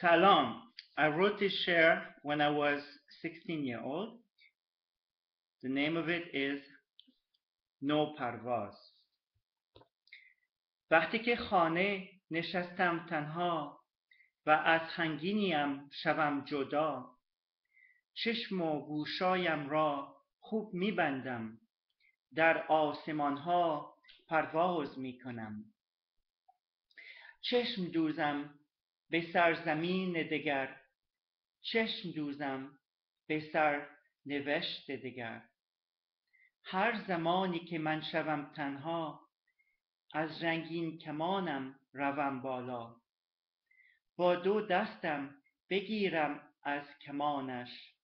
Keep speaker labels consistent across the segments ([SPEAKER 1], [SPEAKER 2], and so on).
[SPEAKER 1] Salam. I wrote this share when I was 16 years old. The name of it is No Parvaz. وقتی که خانه نشستم تنها و از خنگینیم شوم جدا، چشم و گوشایم را خوب میبندم، در آسمان ها پرواز میکنم. چشم دوزم به سرزمین دگر، چشم دوزم به سرنوشت دگر. هر زمانی که من شوم تنها، از رنگین کمانم روم بالا. با دو دستم بگیرم از کمانش،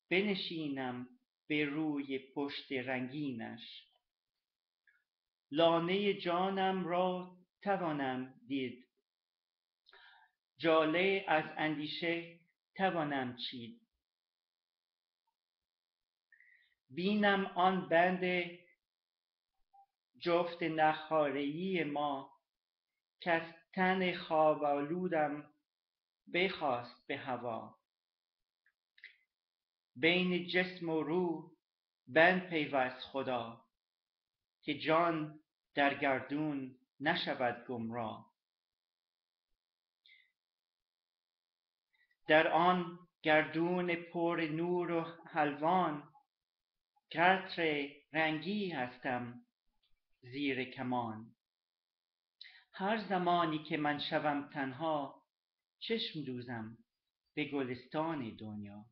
[SPEAKER 1] بنشینم به روی پشت رنگینش. لانه جانم را توانم دید، جاله از اندیشه توانم چید. بینم آن بند جفت نخاره‌ای ما، که از تن خواب آلودم بخواست به هوا. بین جسم و روح بند پیوست خدا، که جان در گردون نشود گمراه. در آن گردون پر نور و حلوان، قطره رنگی هستم زیر کمان. هر زمانی که من شوم تنها، چشم دوزم به گلستان دنیا.